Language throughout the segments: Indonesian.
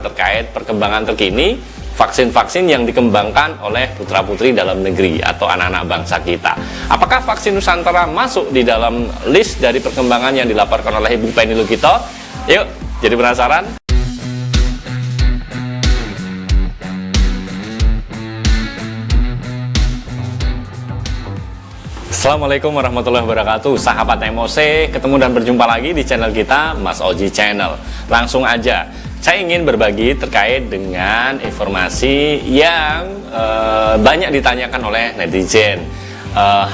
terkait perkembangan terkini vaksin-vaksin yang dikembangkan oleh putra-putri dalam negeri atau anak-anak bangsa kita. Apakah vaksin Nusantara masuk di dalam list dari perkembangan yang dilaporkan oleh Ibu Penny Lukito? Yuk, jadi penasaran? Assalamualaikum warahmatullahi wabarakatuh. Sahabat MOC, ketemu dan berjumpa lagi di channel kita, Mas Oji Channel. Langsung aja, saya ingin berbagi terkait dengan informasi yang banyak ditanyakan oleh netizen.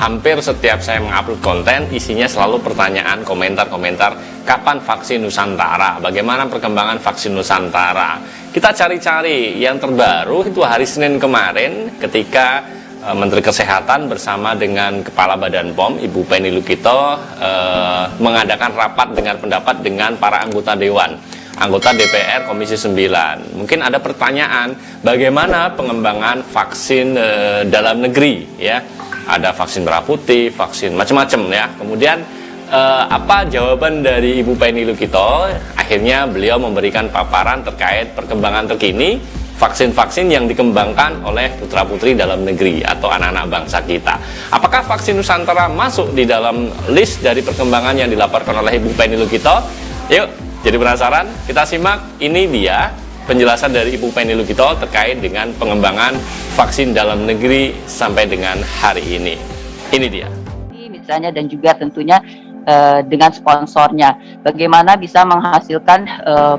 Hampir setiap saya mengupload konten, isinya selalu pertanyaan, komentar-komentar, kapan vaksin Nusantara, bagaimana perkembangan vaksin Nusantara. Kita cari-cari yang terbaru itu hari Senin kemarin ketika Menteri Kesehatan bersama dengan Kepala Badan POM, Ibu Penny Lukito, mengadakan rapat dengan pendapat dengan para anggota Dewan, anggota DPR Komisi 9. Mungkin ada pertanyaan, bagaimana pengembangan vaksin dalam negeri, ya? Ada vaksin merah putih, vaksin macam-macam, ya. Kemudian apa jawaban dari Ibu Penny Lukito? Akhirnya beliau memberikan paparan terkait perkembangan terkini vaksin-vaksin yang dikembangkan oleh putra-putri dalam negeri atau anak-anak bangsa kita. Apakah vaksin Nusantara masuk di dalam list dari perkembangan yang dilaporkan oleh Ibu Penny Lukito? Yuk, jadi penasaran? Kita simak, ini dia penjelasan dari Ibu Penny Lukito terkait dengan pengembangan vaksin dalam negeri sampai dengan hari ini. Ini dia. Misalnya dan juga tentunya dengan sponsornya. Bagaimana bisa menghasilkan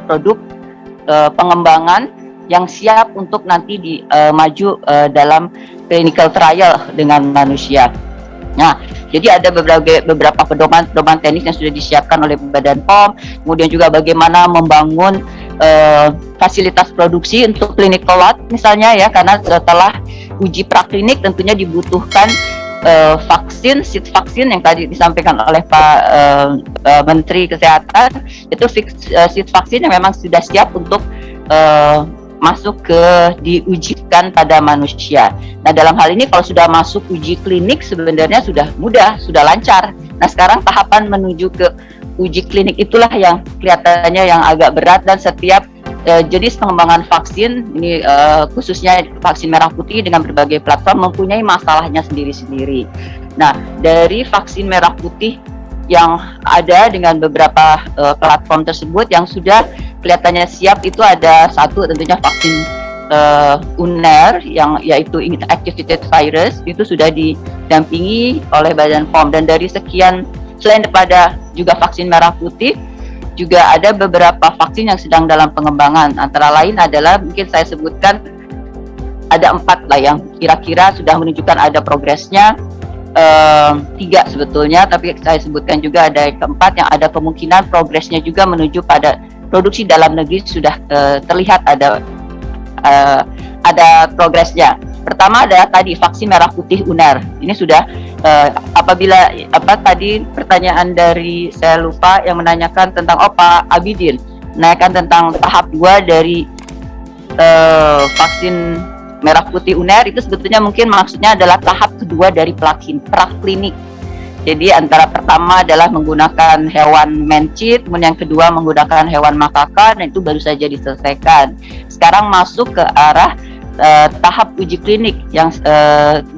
produk pengembangan yang siap untuk nanti maju dalam clinical trial dengan manusia. Nah, jadi ada beberapa pedoman teknis yang sudah disiapkan oleh Badan POM, kemudian juga bagaimana membangun fasilitas produksi untuk clinical lot misalnya, ya, karena setelah uji praklinik tentunya dibutuhkan vaksin, seed vaksin yang tadi disampaikan oleh Pak Menteri Kesehatan, itu seed vaksin yang memang sudah siap untuk masuk diujikan pada manusia. Nah, dalam hal ini kalau sudah masuk uji klinik sebenarnya sudah mudah, sudah lancar. Nah, sekarang tahapan menuju ke uji klinik itulah yang kelihatannya yang agak berat, dan setiap jenis pengembangan vaksin ini khususnya vaksin merah putih dengan berbagai platform mempunyai masalahnya sendiri-sendiri. Nah, dari vaksin merah putih yang ada dengan beberapa platform tersebut yang sudah kelihatannya siap itu ada satu tentunya vaksin UNER yang yaitu inactivated virus, itu sudah didampingi oleh Badan POM. Dan dari sekian, selain daripada juga vaksin merah putih, juga ada beberapa vaksin yang sedang dalam pengembangan. Antara lain adalah mungkin saya sebutkan ada 4 lah yang kira-kira sudah menunjukkan ada progresnya. 3 sebetulnya, tapi saya sebutkan juga ada yang keempat yang ada kemungkinan progresnya juga menuju pada produksi dalam negeri sudah terlihat ada progresnya. Pertama adalah tadi vaksin merah putih UNER. Ini sudah apabila tadi pertanyaan dari saya lupa yang menanyakan tentang Pak Abidin menanyakan tentang tahap 2 dari vaksin merah putih UNER, itu sebetulnya mungkin maksudnya adalah tahap kedua dari praklinik. Jadi antara pertama adalah menggunakan hewan mencit, kemudian yang kedua menggunakan hewan makaka, dan itu baru saja diselesaikan. Sekarang masuk ke arah tahap uji klinik yang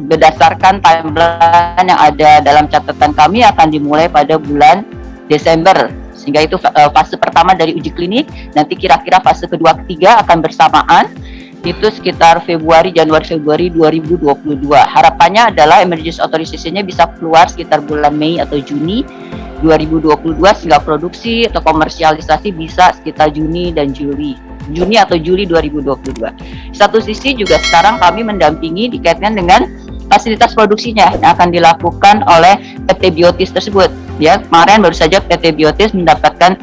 berdasarkan timeline yang ada dalam catatan kami akan dimulai pada bulan Desember. Sehingga itu fase pertama dari uji klinik, nanti kira-kira fase kedua ketiga akan bersamaan. Itu sekitar Januari-Februari 2022. Harapannya adalah emergency authorization-nya bisa keluar sekitar bulan Mei atau Juni 2022, sehingga produksi atau komersialisasi bisa sekitar Juni atau Juli 2022. Satu sisi juga sekarang kami mendampingi dikaitkan dengan fasilitas produksinya yang akan dilakukan oleh PT Biotis tersebut. Ya, kemarin baru saja PT Biotis mendapatkan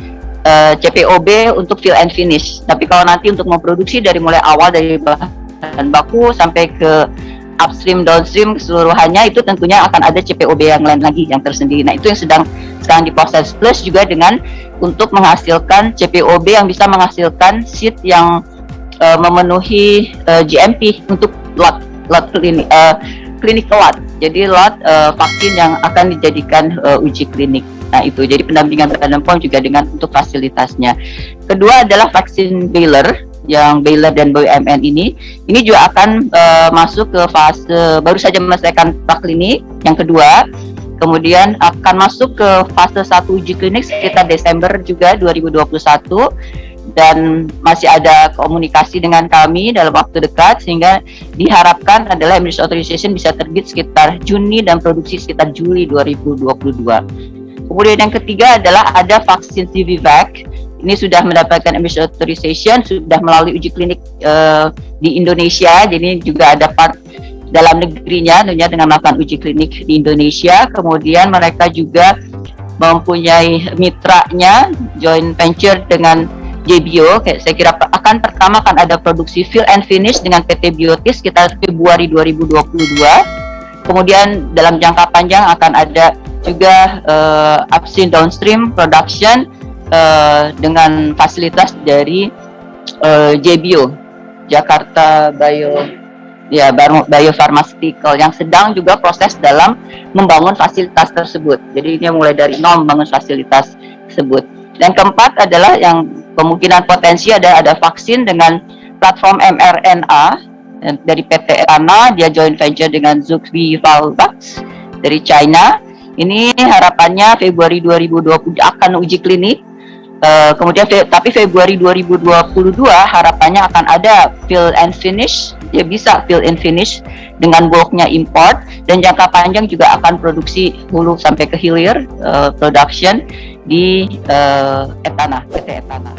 CPOB untuk fill and finish. Tapi kalau nanti untuk memproduksi dari mulai awal dari bahan baku sampai ke upstream, downstream keseluruhannya, itu tentunya akan ada CPOB yang lain lagi yang tersendiri. Nah, itu yang sekarang diproses, plus juga dengan untuk menghasilkan CPOB yang bisa menghasilkan seed yang memenuhi GMP untuk lot clinical lot. Jadi lot vaksin yang akan dijadikan uji klinik. Nah itu, jadi pendampingan Badan POM juga dengan untuk fasilitasnya. Kedua adalah vaksin Baylor. yang Baylor dan BUMN ini juga akan masuk ke fase, baru saja menyelesaikan praklinik yang kedua, kemudian akan masuk ke fase 1 uji klinik sekitar Desember juga 2021, dan masih ada komunikasi dengan kami dalam waktu dekat, sehingga diharapkan adalah emergency authorization bisa terbit sekitar Juni dan produksi sekitar Juli 2022. Kemudian yang ketiga adalah ada vaksin Sinovac. Ini sudah mendapatkan emergency authorization, sudah melalui uji klinik di Indonesia. Jadi juga ada part dalam negerinya tentunya dengan melakukan uji klinik di Indonesia. Kemudian mereka juga mempunyai mitranya joint venture dengan JBio. Saya kira pertama akan ada produksi fill and finish dengan PT Biotis sekitar Februari 2022. Kemudian dalam jangka panjang akan ada juga upstream downstream production dengan fasilitas dari JBio, Jakarta Bio Pharmaceutical, yang sedang juga proses dalam membangun fasilitas tersebut. Jadi ini mulai dari nol membangun fasilitas tersebut. Dan keempat adalah yang kemungkinan potensi ada vaksin dengan platform mRNA dari PT Etana, dia joint venture dengan Zhonghui Valvax dari China. Ini harapannya Februari 2020 akan uji klinik. Kemudian tapi Februari 2022 harapannya akan ada fill and finish. Dia bisa fill and finish dengan bulknya import, dan jangka panjang juga akan produksi hulu sampai ke hilir production di Etana, PT Etana.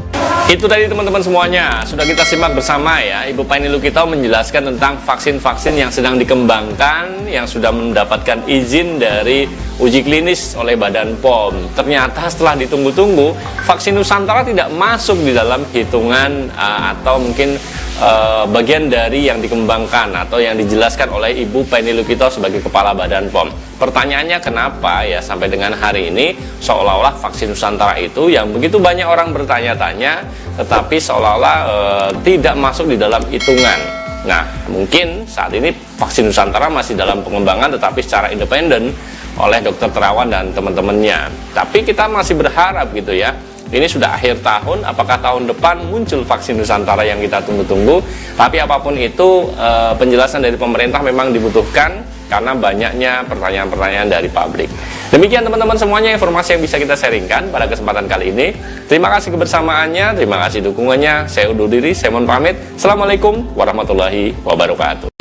Itu tadi teman-teman semuanya, sudah kita simak bersama ya. Ibu Pani Lukito menjelaskan tentang vaksin-vaksin yang sedang dikembangkan, yang sudah mendapatkan izin dari uji klinis oleh Badan POM. Ternyata setelah ditunggu-tunggu, vaksin Nusantara tidak masuk di dalam hitungan atau mungkin bagian dari yang dikembangkan atau yang dijelaskan oleh Ibu Pani Lukito sebagai Kepala Badan POM. Pertanyaannya kenapa ya sampai dengan hari ini seolah-olah vaksin Nusantara itu yang begitu banyak orang bertanya-tanya, tetapi seolah-olah tidak masuk di dalam hitungan. Nah, mungkin saat ini vaksin Nusantara masih dalam pengembangan tetapi secara independen oleh Dr. Terawan dan teman-temannya. Tapi kita masih berharap gitu ya. Ini sudah akhir tahun, apakah tahun depan muncul vaksin Nusantara yang kita tunggu-tunggu. Tapi apapun itu, penjelasan dari pemerintah memang dibutuhkan karena banyaknya pertanyaan-pertanyaan dari publik. Demikian teman-teman semuanya informasi yang bisa kita sharingkan pada kesempatan kali ini. Terima kasih kebersamaannya, terima kasih dukungannya. Saya undur diri, saya mohon pamit. Assalamualaikum warahmatullahi wabarakatuh.